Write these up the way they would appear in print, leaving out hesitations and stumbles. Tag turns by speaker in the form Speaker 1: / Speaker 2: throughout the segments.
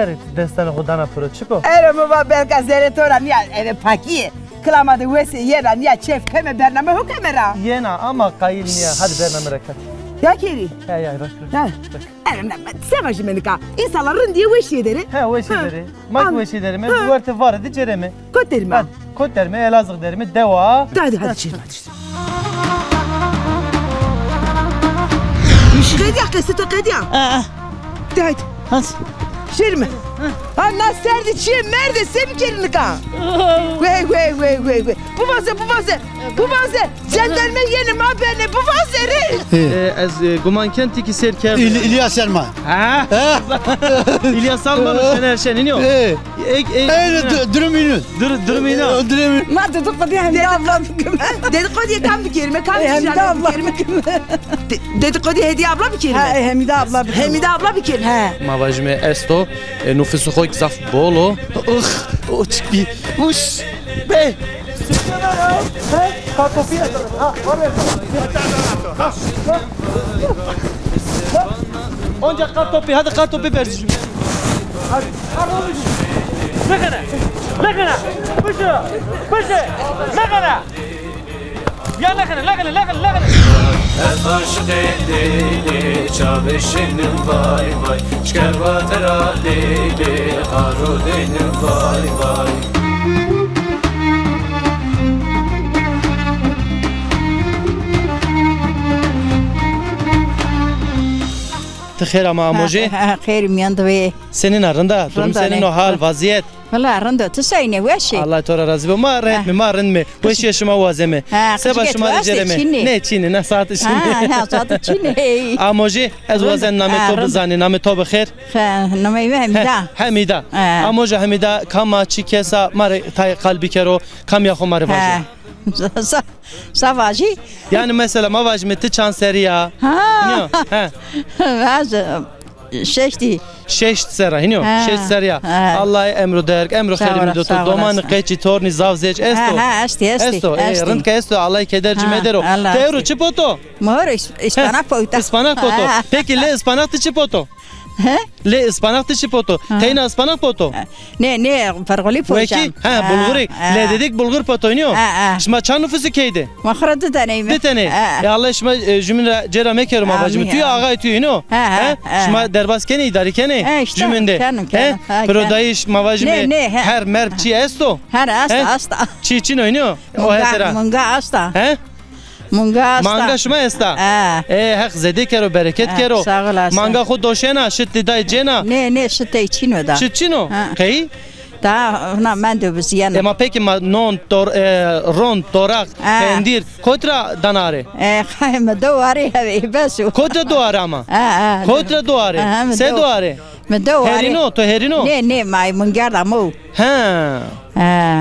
Speaker 1: Deri destan hodana pro çipo.
Speaker 2: Eremu va belka zeretora niya eve pakiye. Klamadı vesi yera niya çef keme bername hu kamera.
Speaker 1: Yena ama kayil niye. Hadi bername rekat.
Speaker 2: Ya kiri.
Speaker 1: He ya raş.
Speaker 2: Ha. Sevajı menika. İnsanların diye veş ederi.
Speaker 1: He veş ederi. Mak veş ederi mi? Bu verte var edi ceremi.
Speaker 2: Koterime.
Speaker 1: Kot derimi, Elazığ derimi, deva.
Speaker 2: Hadi çiğ. مش غادي قصته قادية تعال شرمة أنا سرد شيء مرد سمكرنك وي bu vazı jandarma yeni ma beni bu vazı
Speaker 1: Az guman kenti ki serker
Speaker 3: İlyas Selman.
Speaker 1: Ha? İlyas Selman her şey iniyor.
Speaker 3: Dürümünü.
Speaker 1: Dürümünü.
Speaker 2: Ma dedikodu Hemide abla dedikodu tam bir kelime Hemide abla dedikodu Hediye abla bir kelime Hemide abla bir kelime
Speaker 1: Ma vajme esto nüfusu koy zaf bolo. O çıkbi. Uş. Be. Onca kartopu, hadi kartopu versin. Hadi. Ne kadar? Bışı. Ne kadar? Ya ne kadar?
Speaker 4: Ez aşık edili, çavuşinin vay vay. Şkervatera dili, harudinin vay.
Speaker 1: Tıxer ama amoji.
Speaker 5: Xeyrim yandı.
Speaker 1: Senin arında, durum senin o hal, vaziyet.
Speaker 5: Valla arında tüsayne veşi.
Speaker 1: Allah tora razı be. Ma rın Veş yaşıma vazeme. Seba şuma ricereme. Ne Çin'i, ne saati Çin'i.
Speaker 5: Ha, saati Çin'i.
Speaker 1: Amoji, ez vazen name to bizani, name to bixir.
Speaker 5: Name Hamida.
Speaker 1: Hamida. Amoji Hamida, kama çikesa, mare tay kalbi kero, kam yaxo mare vaje.
Speaker 5: Savaji.
Speaker 1: Yani mesela ma vajmeti çanseriya.
Speaker 5: Ha.
Speaker 1: Ha.
Speaker 5: Şeşti.
Speaker 1: Şeşt sera, hiniyo. Şeşt seriya. Allah emru derk, emru xerim dotu. Domanı qeçi torni zavzeç esto.
Speaker 5: Ha, esti.
Speaker 1: Esto, rındka esto. Allah kederci medero. Teuro çipoto.
Speaker 5: Mor ispanak poto.
Speaker 1: Ispanak poto. Peki le ispanak çipoto. Le ıspanak dışı poto. Teyna ıspanak poto.
Speaker 5: Ne farklı poğaça.
Speaker 1: Ha bulguri. Le dedik bulgur poto iniyor. Şma çan nüfusu keydi.
Speaker 5: Mahradı taneyim.
Speaker 1: De tane. Ya Allah şma cümle cera mekerim abacım. Tüy ağay tüy iniyor. Şma derbas kene idari kene. Cümünde. Prodayış mavacım. Her merpçi esto.
Speaker 5: Her asta.
Speaker 1: Çiçin oynuyor. O hesera.
Speaker 5: Munga asta.
Speaker 1: Manga şuma esta. Hak zede kero bereket kero. Manga khud doshena shit dai jena.
Speaker 5: Ne shite chino da.
Speaker 1: Shit chino. Kay?
Speaker 5: Da na men de biziyana.
Speaker 1: Ema peki ma non ron torak endir kotra danare.
Speaker 5: Khaym doare have basu.
Speaker 1: Kotra doare ama. Kotra doare. Se doare. Herino to herino.
Speaker 5: Ne mai mungarda mo.
Speaker 1: Ha.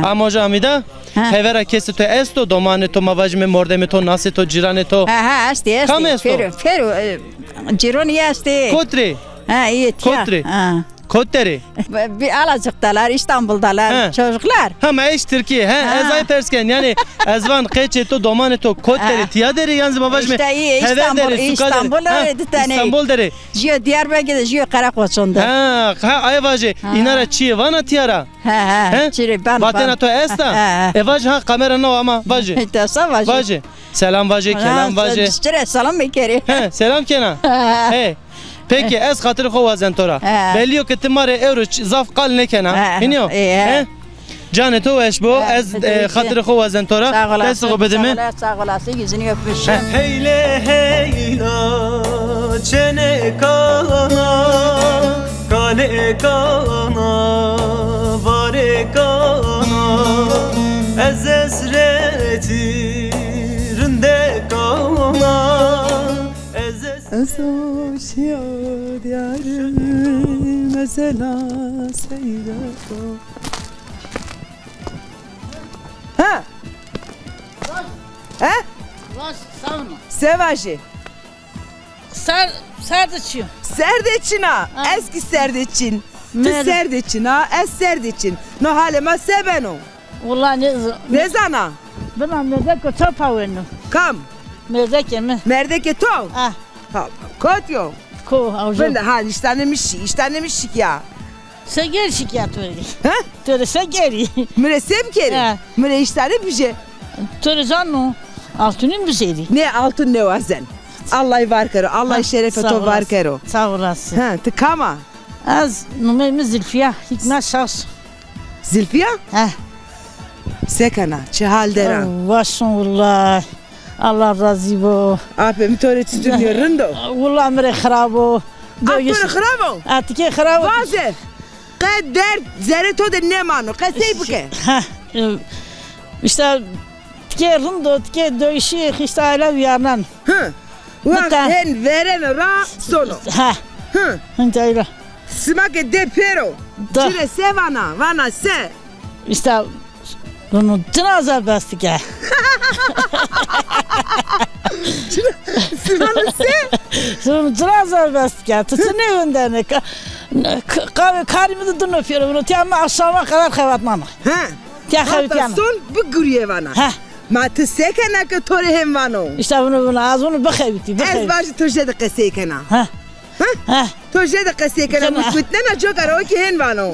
Speaker 1: Amoja amida. Hevera kesi to esto domane to mavajme mordeme to nase to girane to.
Speaker 5: Asti.
Speaker 1: Kam esto?
Speaker 5: Feru gironi asti.
Speaker 1: Kotre.
Speaker 5: İyi.
Speaker 1: Kotre. Kotere.
Speaker 5: Bir Alacık'talar, İstanbul'dalar çocuklar.
Speaker 1: Ha eş Türkiye. Ezay tersken yani ezvan qeçe to domane to kotere tiyaderi yalnız mavajme.
Speaker 5: İşte iyi
Speaker 1: İstanbul deri.
Speaker 5: Jiyo Diyarbakır'da jiyo Karakoç'unda.
Speaker 1: Ayvaje inara çiye vana tiyara.
Speaker 5: Çiri ben.
Speaker 1: Vatena to esta. Evaj kamera no ama vaje. Vaje. Selam vaje, kelam vaje.
Speaker 5: Selam mekeri.
Speaker 1: Selam kena. Peki ez xatir xo vazen tora. Belliyo ki timare euro zaf qal nekena. Hiniyo. Cane to eş bu ez xatir xo vazen tora. Desgo bedemi.
Speaker 5: Sağ olasın yüzünü öpmüş.
Speaker 4: Heyle heyla çene kana kale kana vare kana ez esretirinde kana
Speaker 2: Esoşiyad yarım mesela seyreto. Ha? Sevaji.
Speaker 5: Serdeçi.
Speaker 2: Serdeçina. Eski serdeçin. Tu serdeçina, es serdeçin. No halema sebeno.
Speaker 5: Vallahi
Speaker 2: ne zana?
Speaker 5: Ben mezek çok pavenno.
Speaker 2: Kam?
Speaker 5: Mezek mi?
Speaker 2: Merdeke to? Kot yo.
Speaker 5: Ko avcı.
Speaker 2: Ben de işlenemişik ya.
Speaker 5: Sen gel şikayet verin.
Speaker 2: Ha?
Speaker 5: Töre sen gel.
Speaker 2: Müre sem keri. Müre iştare bir şey.
Speaker 5: Töre canım. Altının bir şeydi.
Speaker 2: Ne altın ne var sen? Allah var karo. Allah şerefe to var karo.
Speaker 5: Sağ olasın.
Speaker 2: Ha tıkama.
Speaker 5: Az numarımız Zülfiya. Hikmet şahs.
Speaker 2: Zülfiya?
Speaker 5: He.
Speaker 2: Sekana. Çehaldera.
Speaker 5: Vaşın vallahi. Allah razı bu.
Speaker 2: Apem töre tutuyor rındo.
Speaker 5: Vallahi mire harabo.
Speaker 2: Apem harabo.
Speaker 5: Atike harabo.
Speaker 2: Vaze. Kader zere to de ne mano. Kasey buke.
Speaker 5: Ha. İşte tike rındo tike dövüşü işte aile viyanan.
Speaker 2: Hı. Vak hen veren ra solo.
Speaker 5: Ha.
Speaker 2: Hı.
Speaker 5: Hintayla.
Speaker 2: Smake de pero. Cire se vana se.
Speaker 5: İşte bunu tınaza bastık ya.
Speaker 2: Sıvanı se.
Speaker 5: Bunu tınaza bastık ya. Tutun evinden. Karımı da dün öpüyorum. Bunu tiyama akşama kadar kavatmam.
Speaker 2: Ha.
Speaker 5: Hatta
Speaker 2: son bu gürüye vana.
Speaker 5: Ha.
Speaker 2: Ma te sekana ke tore hem vano.
Speaker 5: İşte bunu az bunu bakayım.
Speaker 2: Ez başı toje de kesekana.
Speaker 5: Ha.
Speaker 2: Ha. Toje de kesekana. Muskutne na çok ara o ki hen vano.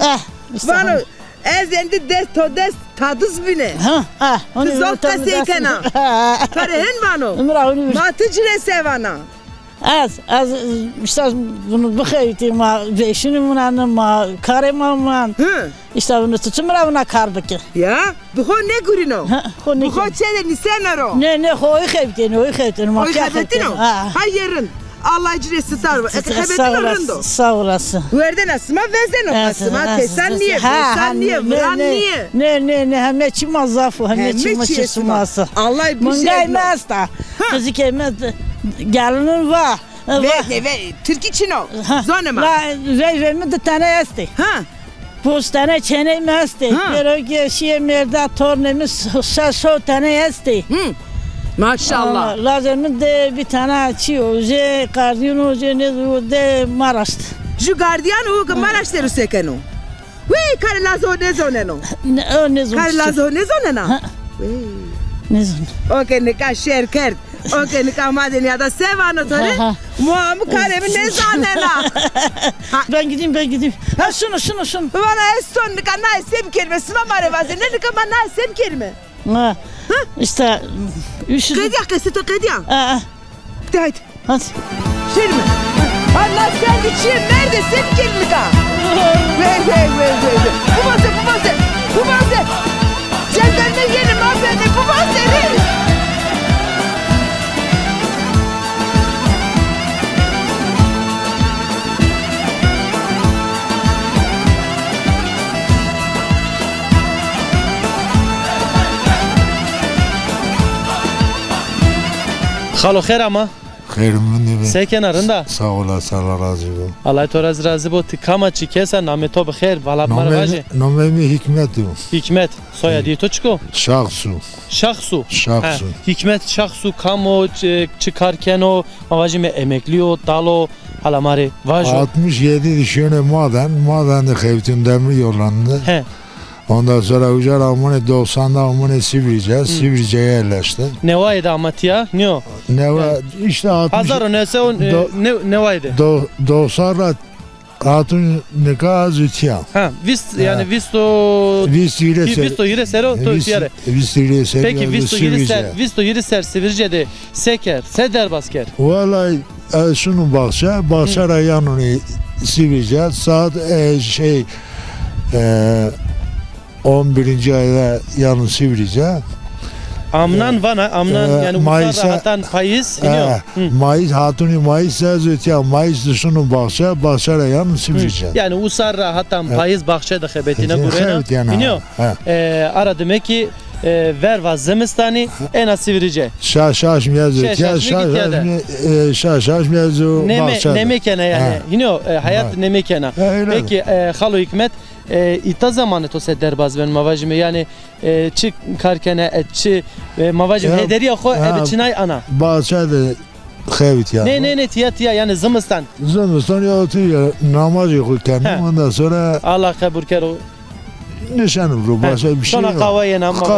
Speaker 2: Vano. Ez endi des tadız bine.
Speaker 5: Ha.
Speaker 2: Zor kesekana. Tore hen vano. Ma te cire sevana.
Speaker 5: Az işte bunu bakayım ma beşini bunun ma karemam. İşte bunu tutmura buna karbaki.
Speaker 2: Ya bu ne gurino? Bu çede ni senaro.
Speaker 5: Ne hoy khaytin ma
Speaker 2: khaytin. Hayırın. Allah icresi sarva. Khaytin
Speaker 5: sağ olasın.
Speaker 2: Verden asma vezen o asma tesan niye vuran niye?
Speaker 5: Ne hem çima zafu hem çima çisması.
Speaker 2: Allah bir şey.
Speaker 5: Mungay masta. Kızı kemet gelinin var.
Speaker 2: Ve Türk için o. Zonema.
Speaker 5: La ve de tane esti.
Speaker 2: Ha.
Speaker 5: Postane çene mi esti? Pero şey merda tornemiz şaşo tane esti.
Speaker 2: Maşallah.
Speaker 5: Lazım de bir tane açıyor. Je kardiyonu je ne de Maraş'ta.
Speaker 2: Ju gardiyan o Maraş'ta sekeno. Ve kar lazo ne zoneno.
Speaker 5: Ne zon.
Speaker 2: Kar lazo ne zonena.
Speaker 5: Ne zon.
Speaker 2: Okay ne ka share kert. Okay ne ka madeni ya da sevano tore. Muam karemi ne zonena.
Speaker 5: Ben gideyim. Ha şunu.
Speaker 2: Bana son ne kana sem kelime sıma mare vaze ne ka bana sem kelime.
Speaker 5: Ha. İşte üşüdüm.
Speaker 2: Kediya keseto kediya.
Speaker 5: Hadi.
Speaker 2: Şirmi. Allah sen de şir nerede sem kelime ka. Ve. Bu vaze. Cenderine yeni mahvede bu vaze.
Speaker 1: Xalo xeyr ama.
Speaker 3: Xeyrim
Speaker 1: Se kenarında.
Speaker 3: Sağ olasın, Allah razı olsun.
Speaker 1: Allah to razı bu tıkama çikesa name to bxeyr vala marvaji.
Speaker 3: Nomemi Hikmetim.
Speaker 1: Hikmet soyadı to çiko.
Speaker 3: Şahsu.
Speaker 1: Hikmet Şahsu kamo çıkarken o mavaji me emekliyo dalo halamari vajo.
Speaker 3: 67 düşüyor madende Xevtin Demir yollandı.
Speaker 1: He.
Speaker 3: Ondan sonra Ucar Amune 90'da Amune Sivrice'ye yerleşti.
Speaker 1: Nevaydı amatiya? Ne o?
Speaker 3: İşte 60.
Speaker 1: Hazar neyse o nevaydı?
Speaker 3: 90'da Hatun nikah zütiya.
Speaker 1: Ha, yani visto yire sero to siyare. Peki visto yire ser Sivrice'de seker, seder basker.
Speaker 3: Vallahi şunu bahçe rayonunu Sivrice saat 11. ayda yanı Sivrice.
Speaker 1: Amnan yani Mayıs'a hatan payız iniyor.
Speaker 3: Mayıs hatuni Mayıs sözütya Mayıs dışının bahçe yanı Sivrice.
Speaker 1: Yani usarra hatan payız bahçe de xebetine buraya iniyor. Ara demek ki verva zemistani ena Sivrice.
Speaker 3: Şaş mevzu bahçe.
Speaker 1: Ne mekana yani. Iniyor hayat ne mekana. Peki Xalo Hikmet İta zamanı to se derbaz ben mavajime yani çi karkene çi mavajim hederiya xo ebiçinay ana.
Speaker 3: Bahçede xevit ya.
Speaker 1: Ne tiya yani zımıstan.
Speaker 3: Zımıstan ya oturuyor namaz okurken ondan sonra
Speaker 1: Allah kabul kero.
Speaker 3: Nişan vuru başka bir şey yok.
Speaker 1: Sonra kahveye namaz.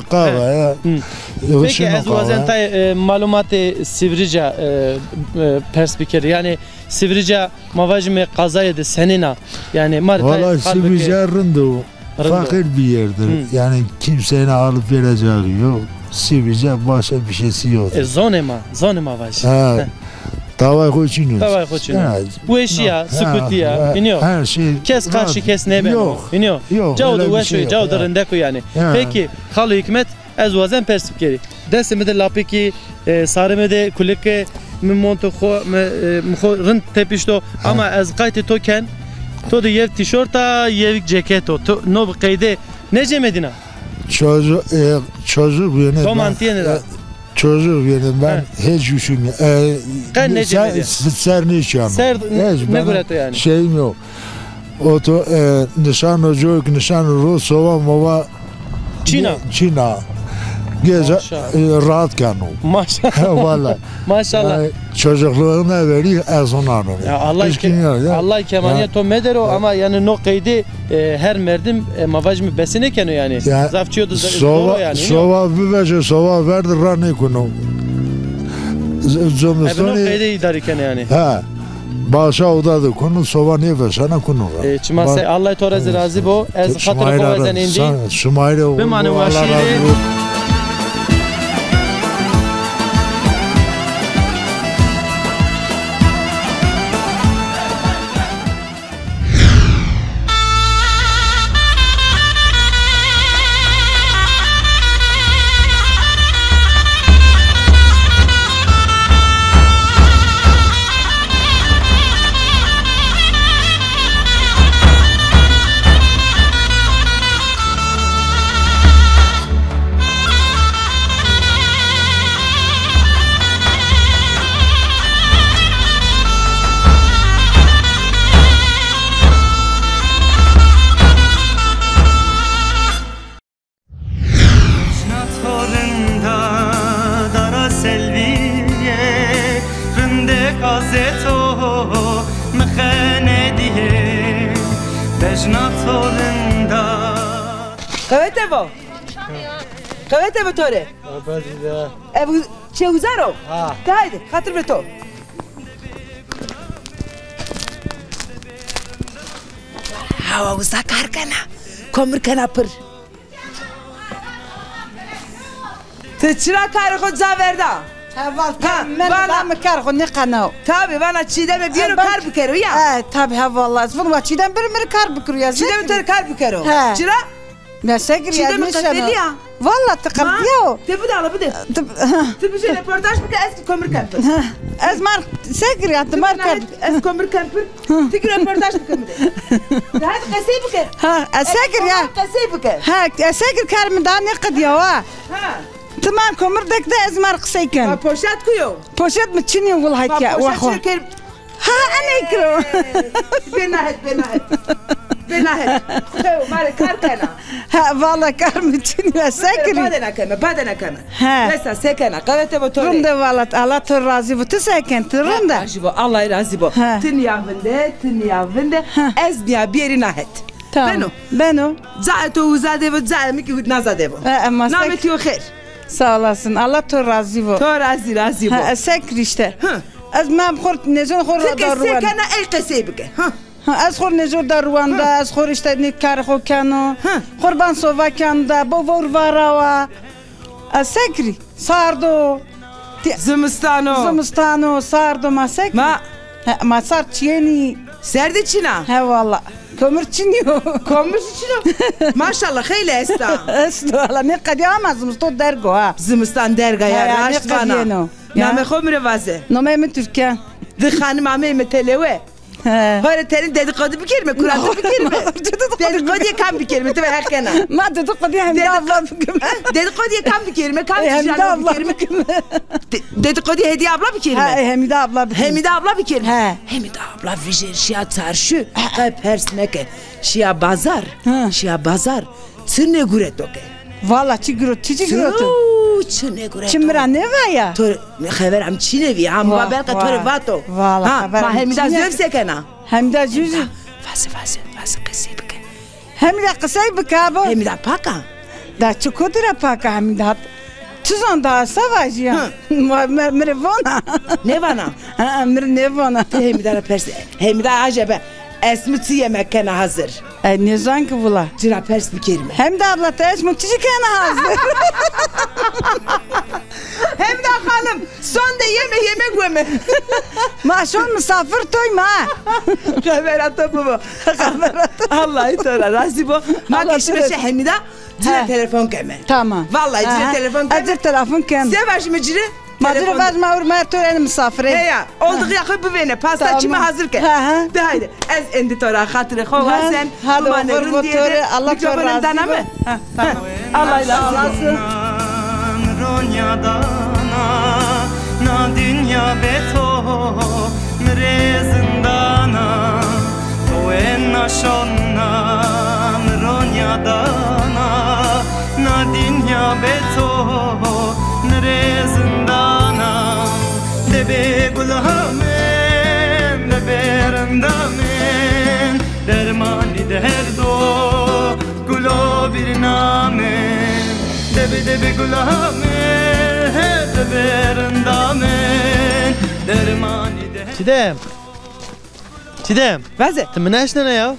Speaker 3: Kahve.
Speaker 1: Peki ez wazen tay malumatı Sivrice pers bikeri yani Sivrice mavajme kazaydı senina yani martay.
Speaker 3: Valla Sivrice rındı fakir bir yerdir. Yani kimsenin alıp vereceği yok. Sivrice başka bir şeysi yok.
Speaker 1: Zonema vaj.
Speaker 3: Davay koçinu.
Speaker 1: Davay koçinu. Bu eşya, sıkıntıya, biliyor.
Speaker 3: Her şey.
Speaker 1: Kes karşı kes ne ben.
Speaker 3: Yok.
Speaker 1: Biliyor.
Speaker 3: Yok.
Speaker 1: Cavdu ve şu, cavdu rındeku yani. Peki, halı hikmet ez wazen perspikeri. Desime de lapiki, sarime de kulike, monto xo, rınd tepişto ama ez kayte token, to da yev tişörta, yev ceketo. No kayde ne cemedina?
Speaker 3: Çocuk yine.
Speaker 1: Romantiye ne da?
Speaker 3: Çocuk benim ben hiç düşünmüyorum.
Speaker 1: Kan ne cemedi?
Speaker 3: Serniş yani.
Speaker 1: Ne göre yani?
Speaker 3: Şeyim yok. O to nişan çocuk, nişan Rus, sova mova. Çina. Gece rahat kanı.
Speaker 1: Maşallah.
Speaker 3: Valla.
Speaker 1: Maşallah.
Speaker 3: Çocukluğuna veriyor ezonarım.
Speaker 1: Allah kemaniye to medero ama yani no kaydı her merdim mavaj mı besine kenu yani. Zafçıyordu zor yani.
Speaker 3: Sova büveje sova verdi rani kunu.
Speaker 1: Ebno kaydı idari kenu yani.
Speaker 3: Ha. Başa odadı konu sova ne versene kunu.
Speaker 1: Çimase Allah torezi razı bo. Ez hatırı kovazen indi.
Speaker 3: Şumayla.
Speaker 1: Bimane vaşiri.
Speaker 2: قوته بطوره ابو چه وزارو هایده خاطر به تو هوا وزا کار کنه کمر کنه پر تو چرا کار خود زاورده
Speaker 5: من کار خود نکنه
Speaker 2: تابی وانا چیدم بیرو کار بکرو یا
Speaker 5: تابی ها والله از وانا چیدم برم کار بکرو یا
Speaker 2: چیدم تو کار بکرو چرا
Speaker 5: مساجر يا
Speaker 2: مشا
Speaker 5: والله تقبليه
Speaker 2: تبدا على بدا تبي ريبورتاج بك اس كومر كامبر
Speaker 5: از مار ساجر يا تمار كامبر
Speaker 2: اس كومر كامبر تقرا ريبورتاج بك هذا قسيبك
Speaker 5: ها ساجر يا
Speaker 2: قسيبك
Speaker 5: ها ساجر كار من داني قد يا ها تمام كومر دك ده از مار قسيكن
Speaker 2: بوشات كيو
Speaker 5: بوشات متشني والله يا واخو ها انا يكرو
Speaker 2: بنهد بنهد مالك كار كنا
Speaker 5: ها والله كار متشني ساكري
Speaker 2: بعدنا كنا بس ساكنه قوته بتوري
Speaker 5: رنده والله الله ترازي بتساكن ترنده
Speaker 2: الله يرازي بو تنيا فنده از نيا بيري نهد
Speaker 5: بنو
Speaker 2: زعتو وزاده وزعمك نزاده بو نامتي خير
Speaker 5: sağ olasın Allah razı bu.
Speaker 2: Razı bu.
Speaker 5: Ha sekr işte. Az mam khort nezon khor
Speaker 2: darwan. Sekana el qasibke.
Speaker 5: Az khor nezon darwan da az khor işte ne kar kho kano. Qurban sova kanda bo vor varawa. Az sekri sardo. Zımstano sardo ma sekri. Ma sar çiyeni.
Speaker 2: Serdi çina.
Speaker 5: He valla. Kömür çiniyor.
Speaker 2: Kömür çiniyor. Maşallah khayli esta.
Speaker 5: Esta ne kadar zımstan dergo ha.
Speaker 2: Zımstan derga ya raştana. Name khomre vaze.
Speaker 5: Name mi Türkiye?
Speaker 2: De khanım ame metelewe. Hare terin dedikodu bikirme, Kur'an'da bikirme. Dedikoduya kan bikirme, tabi hakena.
Speaker 5: Ma dedikodu Hamide abla bikirme.
Speaker 2: Dedikoduya kan bikirme, kan bikirme. Dedikoduya Hediye abla bikirme.
Speaker 5: Hamide abla bikirme.
Speaker 2: Hamide abla bikirme. Hamide abla vijir şia çarşı, pers neke. Şia bazar. Sırne guret oke.
Speaker 5: Valla çigurut.
Speaker 2: چنه گره
Speaker 5: چمرا نه ویا
Speaker 2: تو خبرم چی نوی هم با بلکه تو رو واتو
Speaker 5: والا خبرم
Speaker 2: همیدا زوف سکنه
Speaker 5: همیدا جوزی
Speaker 2: فاس قصی بکه
Speaker 5: همیدا قصی بکه با
Speaker 2: همیدا پاکا
Speaker 5: دا چکو درا پاکا همیدا Çizan da savaş ya. Mirvana.
Speaker 2: Ne vana?
Speaker 5: Mirvana.
Speaker 2: Hemidara persi. Hemidara acaba. Esmi yemek kana hazır.
Speaker 5: Ne zanki bula?
Speaker 2: Cira pers bir kelime.
Speaker 5: Hem de abla teş mutçucu kana hazır.
Speaker 2: Hem de hanım son da yemek yeme.
Speaker 5: Maşon misafir toyma.
Speaker 2: Haberatı bu. Allah'ı tora razı bu. Mak işime Hemida. Cira telefon keme.
Speaker 5: Tamam.
Speaker 2: Vallahi cira telefon keme.
Speaker 5: Acır telefon keme.
Speaker 2: Sevaş mı cira?
Speaker 5: Madire vazma urma töreni misafir.
Speaker 2: He ya. Oldu ya bu beni. Pasta çime hazır ke. De haydi. Ez endi tora hatırı kova sen.
Speaker 5: Hadi okur diye. Allah çok razı.
Speaker 2: Tamam. Allah razı olsun.
Speaker 4: Na dünya beto mrezindana o en naşonna mronyadana na dünya beto mrezindana debe gulhamen debe randamen dermani derdo gulo bir namen debe gulhamen
Speaker 1: Çidem.
Speaker 2: Vaze.
Speaker 1: Tım ne işne ya?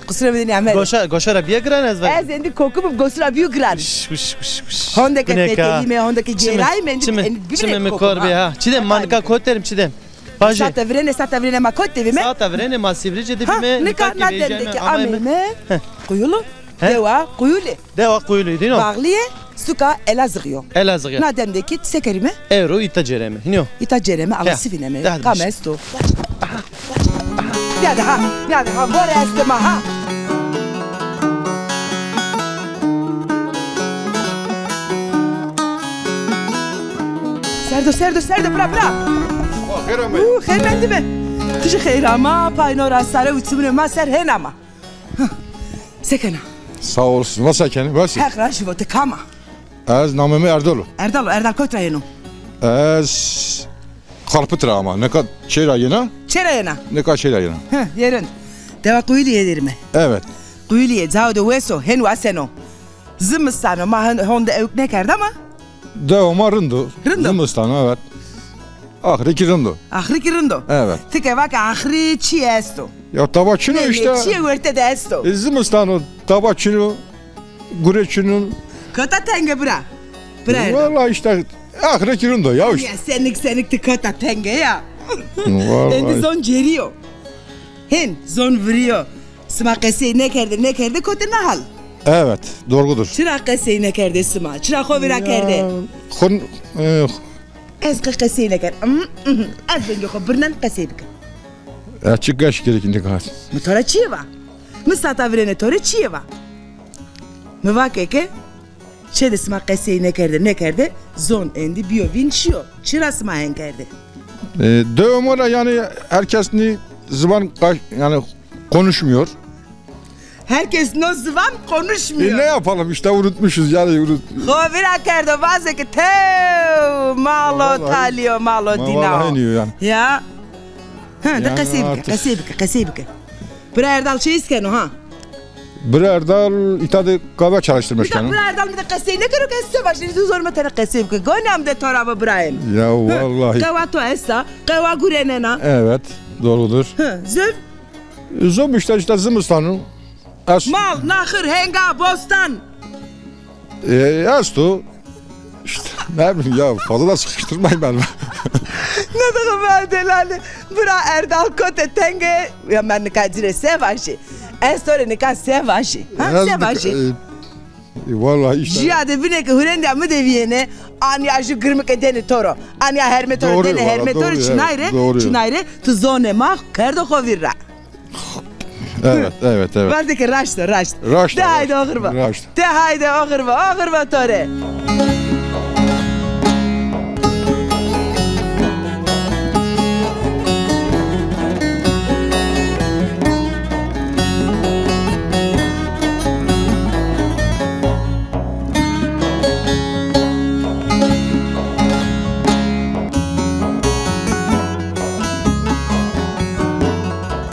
Speaker 2: Kusura bakmayın Ahmet.
Speaker 1: Goşara bir giren ez var.
Speaker 2: Ez endi kokup gosura büyük girer.
Speaker 1: Kuş.
Speaker 2: Hondaki petelime, hondaki ceray men.
Speaker 1: Çime mi korbi ha? Çidem manika koterim çidem. Baje.
Speaker 2: Sata vrene ma kote vime.
Speaker 1: Sata vrene ma sivrice dibime.
Speaker 2: Ne kadar dendeki amime. Kuyulu. Deva kuyulu.
Speaker 1: Deva kuyulu değil mi?
Speaker 2: Bağliye. Suka Elazığıyor.
Speaker 1: Elazığıyor.
Speaker 2: Nademdeki sekerime.
Speaker 1: Euro itacereme. Hino.
Speaker 2: İtacereme alasifineme. Kamesto. Ya da ha. Bora estema ha. Serdo bra. Xeyr mi? Tiji xeyr ama paynora sare uçumune ma ser hen ama. Sekena.
Speaker 3: Sağ olsun. Vasa kendi. Vasa.
Speaker 2: Hakra živote kama.
Speaker 3: Az namımı Erdal.
Speaker 2: Erdal Kotrayeno.
Speaker 3: Az Karpıtra ama. Ne kadar çeyrayına?
Speaker 2: Çerayena.
Speaker 3: Ne kadar çeyrayına?
Speaker 2: Yerin. Deva kuyuliye derime.
Speaker 3: Evet.
Speaker 2: Kuyuliye zao de weso hen waseno. Zımısano ma honda evk ne kerdi ama?
Speaker 3: Devama rındu.
Speaker 2: Rındu.
Speaker 3: Zımbıstan evet. Ahri rındu.
Speaker 2: Ahri rındu.
Speaker 3: Evet.
Speaker 2: Tike vaka ahri çiesto.
Speaker 3: Ya tabaçını işte.
Speaker 2: Çiye verte de esto.
Speaker 3: Zımbıstan'ın tabaçını, gureçinin.
Speaker 2: Kota tenge bra.
Speaker 3: Vallahi işte ahri rındu ya işte.
Speaker 2: Ya senik de kota tenge ya.
Speaker 3: Vallahi.
Speaker 2: Endi zon geriyor. Hen zon vuruyor. Smakesi ne kerdi kota nahal.
Speaker 3: Evet, doğrudur.
Speaker 2: Çıra kesi ne kerdi sma. Çıra kovira kerdi. Eski kesi ne kerdi. Az ben yok birnen kesi bik.
Speaker 3: Açık kaç gerekinde kaç.
Speaker 2: Motora çiva. Mısata vrene tore çiva. Mvakeke. Çede smakesi ne kerdi. Zon endi biyo vinçiyor. Çıra sma hen kerdi.
Speaker 3: Devamlı yani herkes zaman yani konuşmuyor.
Speaker 2: Herkes no zıvan konuşmuyor.
Speaker 3: Ne yapalım işte unutmuşuz yani
Speaker 2: Kovira kerdi vazeke tev malo talio malo dinao.
Speaker 3: Vallahi yani.
Speaker 2: Ya. Ha da
Speaker 3: Yani
Speaker 2: kasibike. Bura Erdal şey iskeno ha.
Speaker 3: Bura Erdal itadı kahve çalıştırmış yani.
Speaker 2: Bura Erdal bir de kasibike ne kadar kasibike başlıyor zorma tane kasibike. Gonam de toraba Brian.
Speaker 3: Ya vallahi.
Speaker 2: Kava to esa, kava gurenena.
Speaker 3: Evet, doğrudur.
Speaker 2: Zöv.
Speaker 3: Zöv işte Zımıstan'ın.
Speaker 2: Mal, nahır, henga, bostan.
Speaker 3: Esto. İşte ne bileyim ya fazla da sıkıştırmayın ben.
Speaker 2: Ne kadar ben delali. Bura Erdal kote tenge. Ya ben ne kadar sevaşı. Estore ne kadar sevaşı. Ha sevaşı.
Speaker 3: Vallahi işte.
Speaker 2: Jia de bine ki hurende mı deviyene. Anya şu gırmık edeni toro. Anya herme toro dene herme toro çinayre. Tuzone mah kerdo kovirra.
Speaker 3: Evet.
Speaker 2: Vardaki raşta. De haydi okurba. De haydi okurba tore.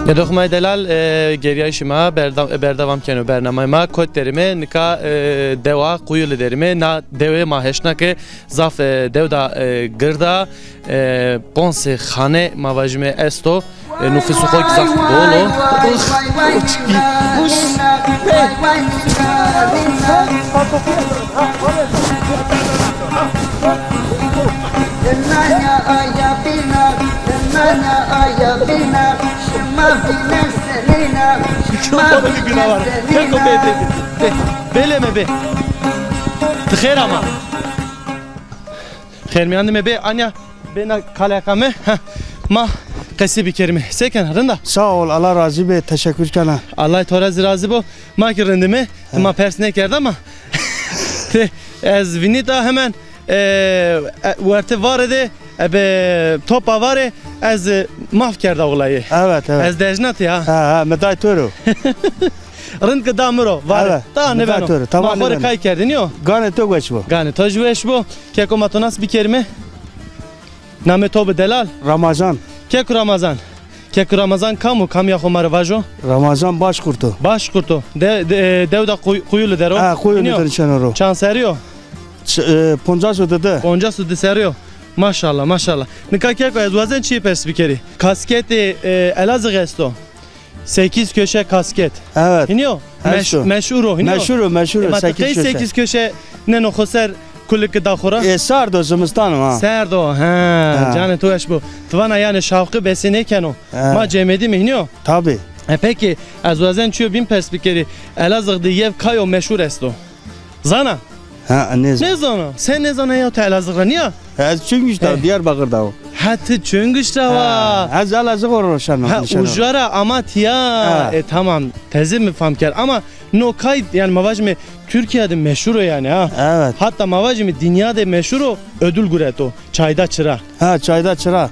Speaker 1: Nedokmay delal geriye işime berdavam kenu bernamama kod derime nika deva kuyulu derime na deve maheşna ke zaf devda gırda ponse khane mavajme esto nufisu khoy zaf dolo Beleme be. Tıxer ama. Xermiyandime be anya bena kalakame ma qesi bir kerime. Seken rında.
Speaker 6: Sağ ol Allah razı be teşekkür kana.
Speaker 1: Allah toraz razı bu. Ma kirindime ma persine kerdi ama. Ez vinita hemen verte varede be top avare ez maf kerda olayı.
Speaker 6: Evet evet.
Speaker 1: Ez dejnat ya.
Speaker 6: Ha meday toro.
Speaker 1: Rınd ki damro var. Ta ne beno.
Speaker 6: Tamam.
Speaker 1: Ma kay kerdin yo.
Speaker 6: Gane to geç bu.
Speaker 1: Gane to jweş bu. Ke komatonas bir kerime. Name to delal.
Speaker 6: Ramazan.
Speaker 1: Ke Ramazan. Ke Ramazan kamu kam ya khomar vajo.
Speaker 6: Ramazan başkurtu.
Speaker 1: Başkurtu. Devda kuyulu dero.
Speaker 6: Ha kuyulu çanoro.
Speaker 1: Çan seriyor.
Speaker 6: Ponca södede.
Speaker 1: Ponca södede seriyor. Maşallah maşallah. Nika ke koyaz vazen çi perspikeri. Kasket Elazığ gesto. 8 köşe kasket.
Speaker 6: Evet.
Speaker 1: Hiniyo. Meşhur o.
Speaker 6: Meşhur
Speaker 1: 8 köşe. Ne no khoser kulik dakhora.
Speaker 6: Sardo zimistan ha.
Speaker 1: Sardo ha. Canı tu eş bu. Tvana yani şavkı besine keno. Ma cemedi mi hiniyo?
Speaker 6: Tabii.
Speaker 1: Peki az vazen çiyo bin perspikeri. Elazığ'da yev kayo meşhur esto. Zana.
Speaker 6: Ha ne
Speaker 1: zana? Sen ne zana ya Elazığ'da niye?
Speaker 6: Çünkü işte Diyarbakır'da o.
Speaker 1: Hatta çüngüşte var.
Speaker 6: Az Elazığ oruşan.
Speaker 1: Ha ujara amat ya. Tamam. Tezi mi famker ama no kay yani mavajme Türkiye'de meşhur o yani ha.
Speaker 6: Evet.
Speaker 1: Hatta mavajme dünyada meşhur o ödül gureto. Çayda çıra.
Speaker 6: Ha çayda çıra.
Speaker 1: Ha.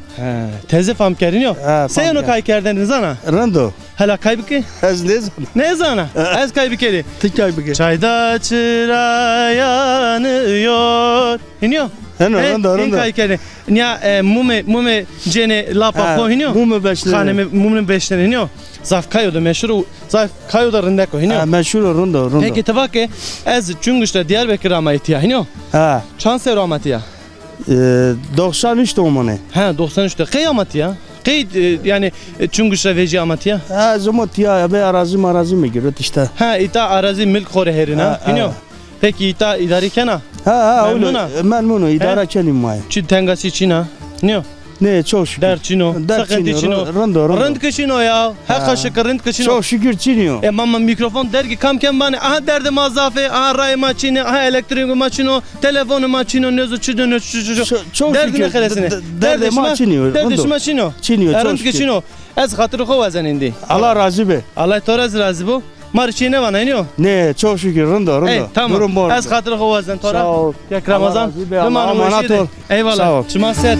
Speaker 1: Tezi famkerin yok. Sen o kay kerdin zana.
Speaker 6: Rando.
Speaker 1: Hala kaybike?
Speaker 6: Az ne zana?
Speaker 1: Ne zana? Az kaybikeli.
Speaker 6: Tık kaybike.
Speaker 1: Çayda çıra yanıyor. İniyor.
Speaker 6: Rando.
Speaker 1: Kaykere. Ya mume cene lapa koyuyor.
Speaker 6: Mume beşleri.
Speaker 1: Haneme mume beşleri iniyor. Zaf kayo da meşhur. Zaf kayo da rında koyuyor.
Speaker 6: Meşhur rando.
Speaker 1: Peki tabake ez çüngüşte Diyarbakır amaytiya iniyor.
Speaker 6: Ha.
Speaker 1: Çanser amaytiya.
Speaker 6: 93 doğumunu.
Speaker 1: Ha 93'te kıyamet ya. Yani çüngüşte veci amaytiya.
Speaker 6: Ha zumut ya be arazi mi giriyor işte.
Speaker 1: Ha ita arazi milk kore herina iniyor. Peki ita idari kena?
Speaker 6: Ha öyle. Memnunum idare kenim may.
Speaker 1: Çi tengasi çina. Niyo?
Speaker 6: Ne çok şükür.
Speaker 1: Der çino. Sakenti çino. Rınd kışino ya. Ha kaşık rınd kışino.
Speaker 6: Çok şükür çiniyor.
Speaker 1: Mama mikrofon der ki kam kem bana. Aha derdi mazafe. Aha ray maçino. Aha elektrik maçino. Telefonu maçino. Nezo çidino.
Speaker 6: Çok şükür. Derdi maçino.
Speaker 1: Derdi maçino.
Speaker 6: Çiniyor çok
Speaker 1: şükür. Rınd kışino. Ez hatırı kovazen indi.
Speaker 6: Allah razı be.
Speaker 1: Allah toraz razı bu. Marçi ne bana iniyor?
Speaker 6: Ne çok şükür rındo.
Speaker 1: Tamam. Az hatırı kovazen tora.
Speaker 6: Sağ ol.
Speaker 1: Ya Ramazan.
Speaker 6: Amanat ol.
Speaker 1: Eyvallah. Sağ ol. Çumaset.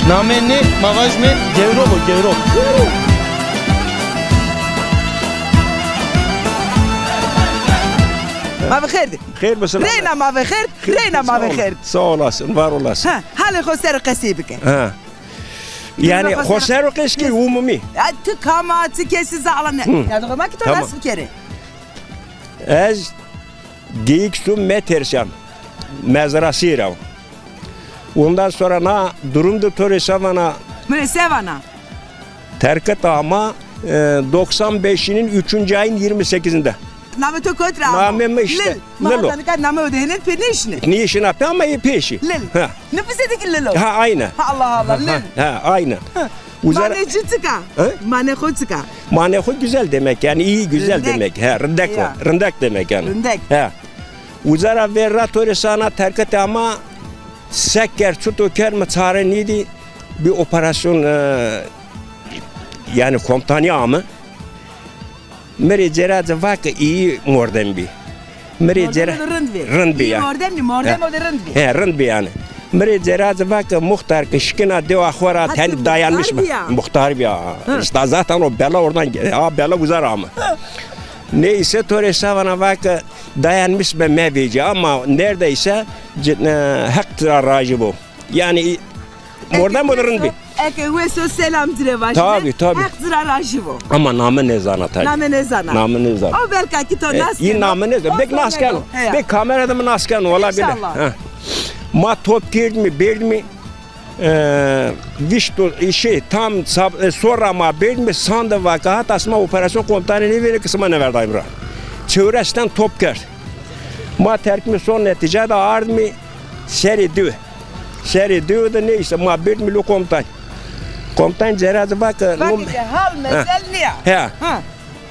Speaker 1: Namenni mavajme gevro bu gevro.
Speaker 2: Mavi xeyr.
Speaker 7: Xeyr misin?
Speaker 2: Reyna mavi xeyr. Reyna mavi xeyr.
Speaker 7: Sağ olasın, var olasın.
Speaker 2: Ha, hali xoser qasibike.
Speaker 7: Ha. Yani xoser qeski umumi.
Speaker 2: Tı kamatı kesiz alana. Ya da ma ki to nasıl kere.
Speaker 7: Ez geyik su meterşan. Mezrasira. Ondan sonra na durumda töresavana.
Speaker 2: Mene sevana.
Speaker 7: Terket ama 95'inin 3. ayın 28'inde.
Speaker 2: Name to kotra.
Speaker 7: Name işte.
Speaker 2: Lelo. Name ödehinin penişini.
Speaker 7: Ne işin yapıyor ama peşi.
Speaker 2: Lel. Nefes edik lelo.
Speaker 7: Ha aynı.
Speaker 2: Allah Allah lel.
Speaker 7: Ha aynı.
Speaker 2: Mane çıtıka. Mane xotıka.
Speaker 7: Mane güzel demek yani iyi güzel demek. Ha rındak o. Rındak demek yani.
Speaker 2: Rındak.
Speaker 7: Ha. Uzara verra tori sana terkete ama sekker tutuker mi çare neydi? Bir operasyon yani komutanı ama Meri cerazı vakı iyi mordem bir. Meri cerazı rındbi ya.
Speaker 2: Mordem o da rındbi.
Speaker 7: He rındbi yani. Meri cerazı vakı muhtar kışkına deva khora teni dayanmış mı? Muhtar bir ya. İşte zaten o bela oradan geliyor. Ha bela uzar ama. Neyse tori savana vakı dayanmış be meveci ama neredeyse haktır aracı bu. Yani mordem o da rındbi.
Speaker 2: Eke veso selam dire vaşne.
Speaker 7: Tabii.
Speaker 2: Haktır aracı bu.
Speaker 7: Ama namı nezana tabii.
Speaker 2: Namı nezana.
Speaker 7: Namı nezana.
Speaker 2: O belki ki to nas.
Speaker 7: İyi namı nezana. Bek nasken. Bek kamerada mı nasken ola bile. Ma top girdi mi belli mi? Vişto işi tam sonra ma belli mi sandı vaka hatta asma operasyon komutanı ne verir kısma ne verdi ayıbra. Çevresten top geldi. Ma terk mi son neticede ağırdı mı seri düğü. Seri düğü de neyse ma belli mi lo komutan. Komutan cerazı vakı.
Speaker 2: Vakı hal mezel niye?
Speaker 7: He.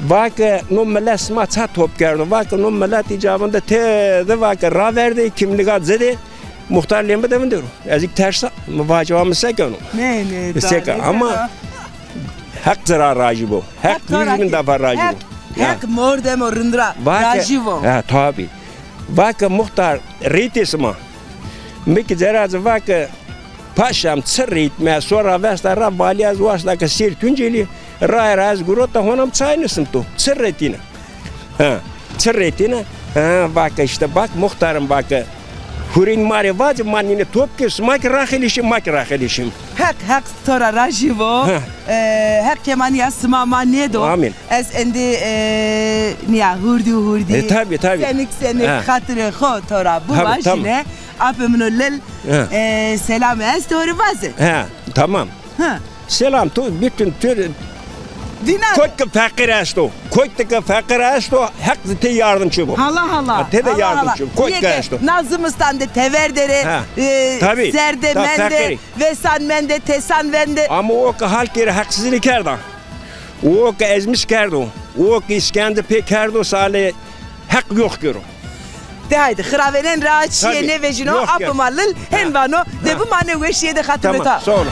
Speaker 7: Vakı nummeles maça top geldi. Vakı nummelet icabında de vakı ra verdi kimliğe zedi. Muhtarlığımı demin diyorum. Ezik tersa vacibamı sekenu.
Speaker 2: Ne
Speaker 7: seka ama hak zarar racı bu. Hak 100.000 defa racı bu.
Speaker 2: Hak mordem o rındra racı bu.
Speaker 7: Ha tabi. Vakı muhtar ritisma. Miki cerazı vakı paşam tsır ritme sonra vesta ra valyaz vasla ka sir tunceli ra raz gurota honam çaynısım tu. Tsır ritine. Ha tsır ritine. Ha vakı işte bak muhtarım vakı. Hurin mare vacı manine top ki smak rahelişim.
Speaker 2: Hak tora rajivo. Hak kemani asma manedo.
Speaker 7: Amin.
Speaker 2: Es endi niya hurdi.
Speaker 7: Tabi.
Speaker 2: Senik hatırı ho tora bu vajine. Apemnolel selam es tora vazı.
Speaker 7: He tamam. Selam tu bütün tür
Speaker 2: Dinar.
Speaker 7: Koyka fakir esto. Koyka fakir esto. Hak te yardımcı bu.
Speaker 2: Hala.
Speaker 7: Te de yardımcı. Koyka esto.
Speaker 2: Nazımıstan de teverdere. Serde mende. Vesan mende. Tesan mende.
Speaker 7: Ama o ki halk yeri haksızlık erdan. O ki ezmiş kerdo. O ki iskende pek kerdo sale hak yok görü.
Speaker 2: De haydi xıravenen rahatçiye ne vecino apımalıl henvano de bu mane veşiye de hatırlata.
Speaker 7: Tamam sonra.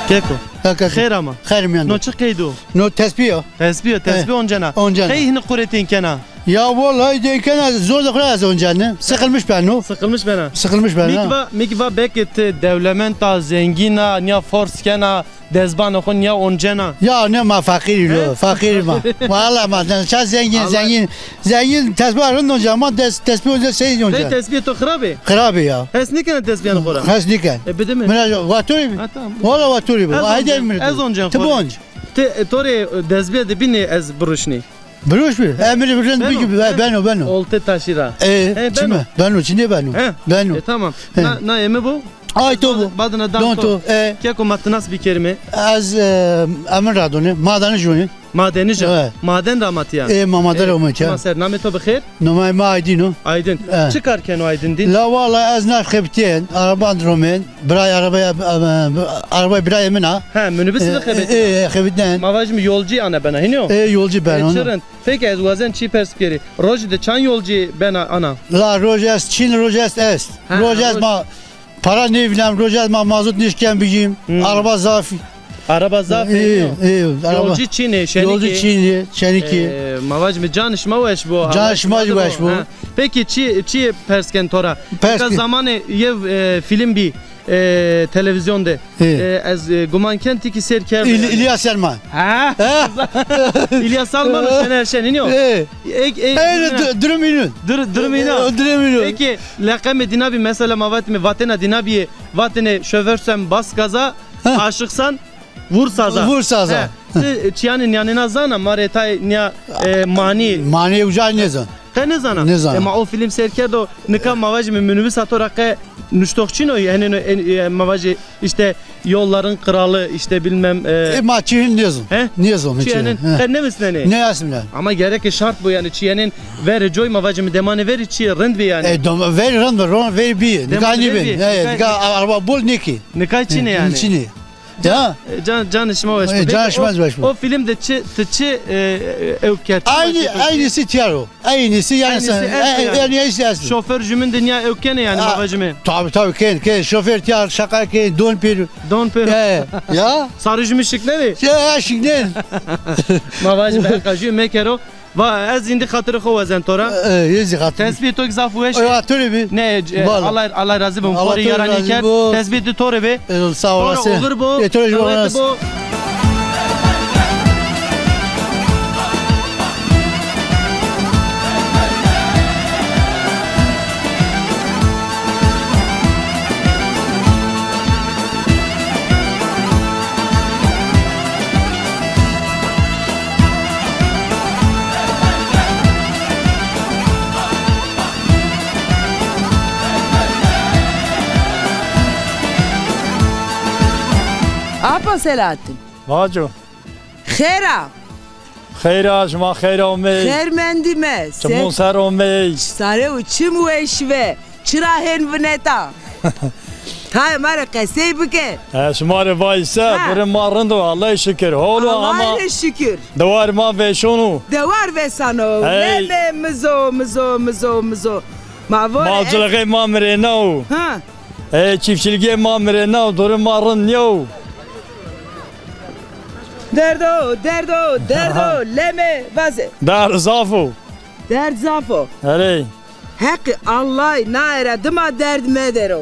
Speaker 1: Keko. خير ama.
Speaker 3: خير mi
Speaker 1: No çıkıydı.
Speaker 3: No tesbih.
Speaker 1: Tesbih oncana. Keyhini kuretin kena.
Speaker 3: Ya vallahi deyken zor da kurar oncana. Sıkılmış ben o. Sıkılmış ben.
Speaker 1: Mikva beket devlementa zengina niya force kena dezban okun niya oncana.
Speaker 3: Ya ne ma fakir ma. Vallahi ma zengin tesbih arın oncana tesbih onca şey onca.
Speaker 1: Tesbih to
Speaker 3: kharabe ya.
Speaker 1: Hes niken tesbihini kora.
Speaker 3: Hes niken.
Speaker 1: Bedeme.
Speaker 3: Mena vaturi. Vallahi vaturi bu. Haydi mi?
Speaker 1: Ez oncan.
Speaker 3: Tebonc.
Speaker 1: Tori tesbih de bini ez buruşni.
Speaker 3: Buruş mu? Emri birden bir gibi ben o.
Speaker 1: Olte taşira.
Speaker 3: Çime? Ben o çine ben o.
Speaker 1: Tamam. Na emi bu?
Speaker 3: Ay to bu.
Speaker 1: Badına danto. Keko matnas bir kelime.
Speaker 3: Az Amin Radoni, madeni joni.
Speaker 1: Madeni joni. Maden ramat ya.
Speaker 3: Maden ramat ya.
Speaker 1: Maser name to bixir?
Speaker 3: Numay ma Aydin.
Speaker 1: Aydın. Çıkarken o Aydın din.
Speaker 3: La vallahi az nakhabten, araban dromen, bray araba bray mina.
Speaker 1: Ha, minibüs de khabet.
Speaker 3: Khabetden.
Speaker 1: Mavaj mi yolcu ana bana hino?
Speaker 3: Yolcu ben ona.
Speaker 1: Çırın. Peki az vazen çi persperi. Roj de çan yolcu bana ana.
Speaker 3: La rojas Çin rojas est. Rojas ma para ne bileyim rojas ma mazot nişken bigim. Araba zafi.
Speaker 1: Araba zafi. Yolcu Çin'i,
Speaker 3: Şeniki.
Speaker 1: Mavaj mi canışma veş bu.
Speaker 3: Canışma veş bu.
Speaker 1: Peki çi persken tora. Peki zamanı yev film bir televizyonda. Az guman kenti ki serker.
Speaker 3: İlyas Salman.
Speaker 1: Ha? İlyas Salman Şener Şen iniyor. Dürümünü. Peki lakame dinabi mesela mavat mi vatena dinabi vatene şoförsem bas gaza aşıksan vur saza. Çiyanın yanına zana maretay niya
Speaker 3: mani ucay ne zan.
Speaker 1: Ne zana? Ama o film serker do nikam mavaj mi minibüs atoraka nüştokçino yani mavaj işte yolların kralı işte bilmem
Speaker 3: Maçın niyazım.
Speaker 1: he?
Speaker 3: Niyazım.
Speaker 1: Çiyenin ne misin
Speaker 3: Ne asımlar?
Speaker 1: ama gerek şart bu yani çiyenin ver joy mavacım demane ver çiye rend bir yani.
Speaker 3: Ver rand ver bir. Nikah ne ben? Nikah araba bul niki.
Speaker 1: Nikah çine yani.
Speaker 3: Çini. Ya.
Speaker 1: Can işime baş.
Speaker 3: Can işime baş.
Speaker 1: O filmde çi evket.
Speaker 3: Aynısı tiyaro. Aynısı yani yani aslı.
Speaker 1: Şoförcümün dünya evkene yani mavacımı.
Speaker 3: Tabii ken şoför tiyar şaka ken don per. Ya.
Speaker 1: Sarıcımı şıkları.
Speaker 3: Ya şıklar.
Speaker 1: Mavacım ben kaçıyor mekero. Va az indi hatırı hovazan tora.
Speaker 3: Yezi hatır.
Speaker 1: Tespih tok zafueş.
Speaker 3: Ya töre bir.
Speaker 1: Ne Allah razı olsun. Kori yarani ker. Tespih tore be.
Speaker 3: Sağ olasın.
Speaker 1: Olur bu.
Speaker 3: Töre olasın.
Speaker 2: Apa Selahattin.
Speaker 6: Vacu.
Speaker 2: Khera.
Speaker 6: Kheyra şma kheyra omey.
Speaker 2: Khermendime.
Speaker 6: Çamun ser omey.
Speaker 2: Sare uçum veşve. Çırahen vneta. Hay mara kasey bike.
Speaker 6: Şmare vaysa bir marın da Allah'a şükür. Holo ama.
Speaker 2: Allah'a şükür.
Speaker 6: Davar ma ve şonu.
Speaker 2: Davar ve sano. Leme mzo.
Speaker 6: Malcılığı mamire no.
Speaker 2: Ha.
Speaker 6: Çiftçiliğe mamire no. Durum marın yo.
Speaker 2: Derdo, leme vaze.
Speaker 6: Dar zafo.
Speaker 2: Derd zafo.
Speaker 6: Hey.
Speaker 2: Hakkı Allah na eradıma derdime dero.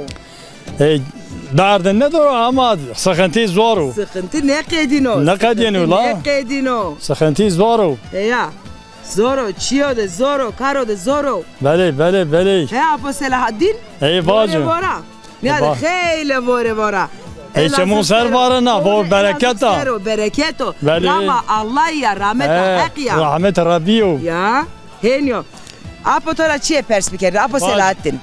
Speaker 6: Derdin ne doğru ama sıkıntı zor.
Speaker 2: Sıkıntı ne kedino?
Speaker 6: Ne kedino la?
Speaker 2: Ne kedino?
Speaker 6: Sıkıntı zor.
Speaker 2: Ya. Zoro, çiyo de zoro, karo de zoro.
Speaker 6: Beli.
Speaker 2: He Apo Selahattin?
Speaker 6: Bacı.
Speaker 2: Yani hele vore.
Speaker 6: Çamun ser varına, bu bereketa.
Speaker 2: Bereketo. Rama Allah ya, rahmet hak ya.
Speaker 6: Rahmet Rabbiyo.
Speaker 2: Ya, henyo. Apo tora çiye perspektifi, Apo Selahattin.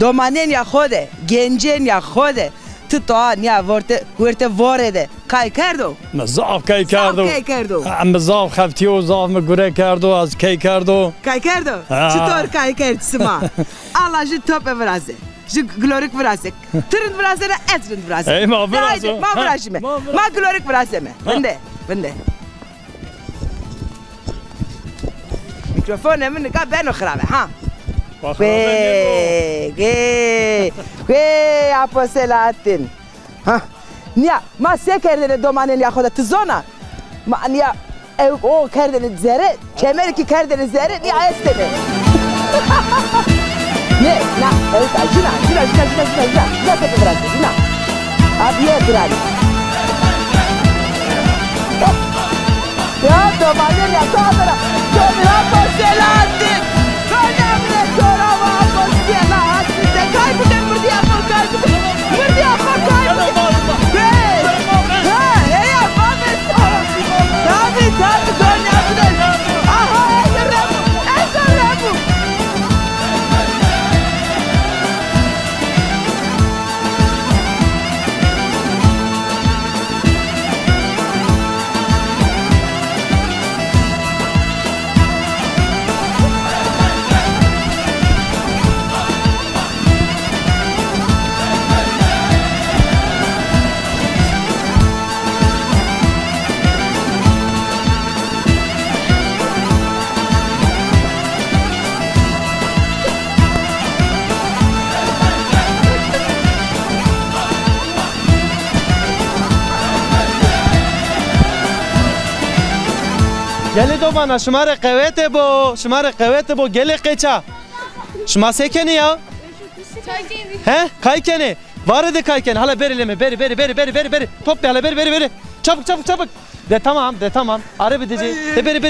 Speaker 2: Domanen ya khode, gencen ya khode. Tutoan ya vorte vorede. Kay kardo?
Speaker 6: Zaf kay kardo.
Speaker 2: Kay kardo.
Speaker 6: Am zaf khaftiyo zaf me gure kardo az kay kardo.
Speaker 2: Kay kardo? Çitor kay kardsma. Allah ji top evraze. Ji glorik vraze. Trend vraze ne etrend vraze.
Speaker 6: Ey ma vraze.
Speaker 2: Ma vraze me. Ma glorik vraze me. Vende. Mikrofon emin ka beno khrabe ha. Ve Apo Selahattin. Ha. Nia, ma se kerdene domanen ya khoda tzona. Ma nia o kerdene zere, kemer ki kerdene zere ni ayestene. Ne? Na, jina. Ya te bırak, jina. Abiye bırak. Ya domanen ya khoda. Apo Selahattin.
Speaker 1: Geli do bana şımare kuvvete bu geli qeça. Şma sekeni ya. He? Kaykeni. Vardı kaykeni. Hala berileme. Beri. Top hala beri. Çabuk. De tamam. Arı bir dizi. De beri.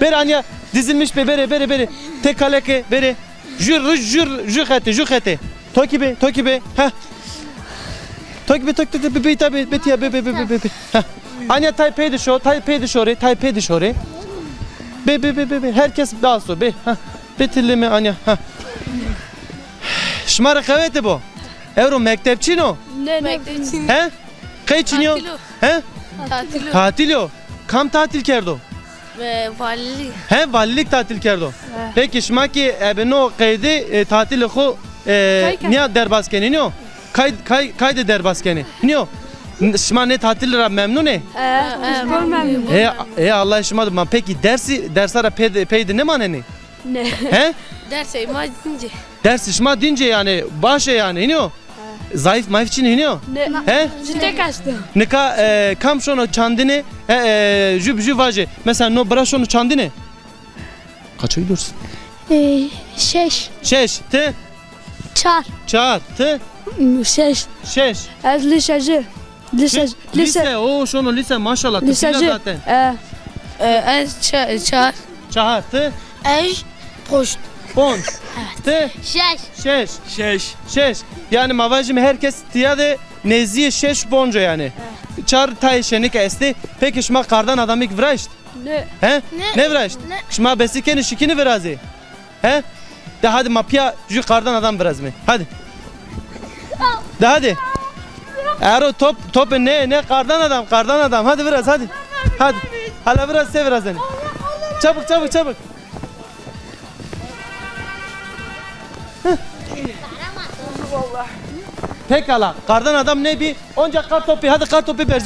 Speaker 1: Beri anya dizilmiş beri. Tek kaleke beri. Jür khati. Tokibe. Ha. Tokibe. Tabi. Betiya. Anya Taipei dışarı. Be. Herkes daha sonra be. Betileme Anya. Şmara kuvveti bu. Evro mektepçi no.
Speaker 8: Ne?
Speaker 1: He? Kayçiniyor? He? Tatilo. Kam tatil kerdo?
Speaker 8: Valilik.
Speaker 1: He valilik tatil kerdo. Peki şma ki no kaydı tatili xo niye derbaskeni niyo? Kaydı derbaskeni niyo? Şma ne tatil ra memnun ne? Allah şma da peki dersara peydi ne maneni?
Speaker 8: Ne?
Speaker 1: He?
Speaker 8: Derse ma dince.
Speaker 1: Ders şma dince yani başa yani niyo? Zayıf mayf için iniyor.
Speaker 8: Ne?
Speaker 1: He?
Speaker 8: Ciddi kaçtı.
Speaker 1: Nika kam şonu çandini jüb vaje. Mesela no bra şonu çandini. Kaça gidiyorsun?
Speaker 8: Şeş.
Speaker 1: Şeş. Te?
Speaker 8: Çar.
Speaker 1: Çar. Te?
Speaker 8: Şeş.
Speaker 1: Şeş.
Speaker 8: Ez lisacı.
Speaker 1: Lise. O şonu lise maşallah.
Speaker 8: Lisacı.
Speaker 1: Zaten.
Speaker 8: Ez çar.
Speaker 1: Çar. Te?
Speaker 8: Ez poşt.
Speaker 1: Ponç. Te?
Speaker 8: Şeş.
Speaker 1: Şeş. Yani mavajim herkes tiyade neziye şeş bonco yani. Çar tay şenik esti. Peki şma kardan adamik vraşt.
Speaker 8: Ne?
Speaker 1: He? Ne vraşt? Şma besikeni şikini virazi. He? De hadi mapya ju kardan adam biraz mı? Hadi. De hadi. Ero top ne kardan adam hadi biraz hadi. Hadi. Hala biraz sev biraz seni. Çabuk. Pekala. Kardan adam ne bir? Onca kar topu. Hadi kar topu ver.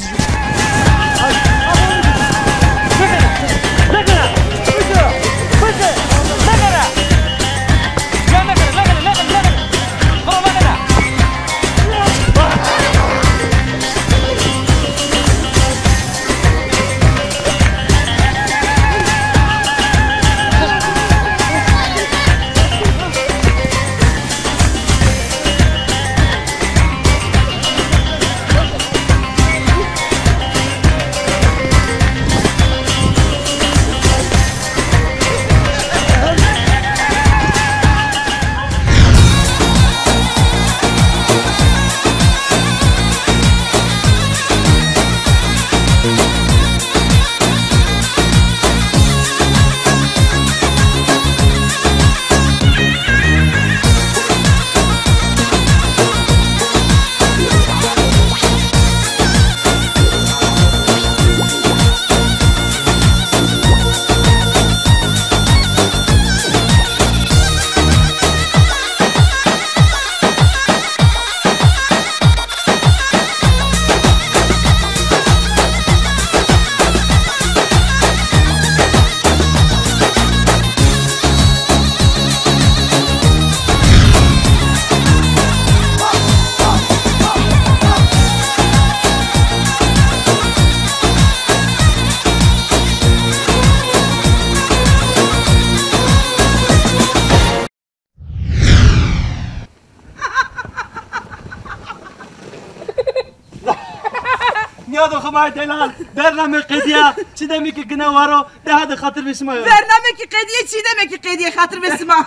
Speaker 9: يا دو خماي دلال برنامج قديا چی دمی که گناه وارو ده هد خاطر بسما
Speaker 2: برنامج قدیه چی دمی که قدیه خاطر بسما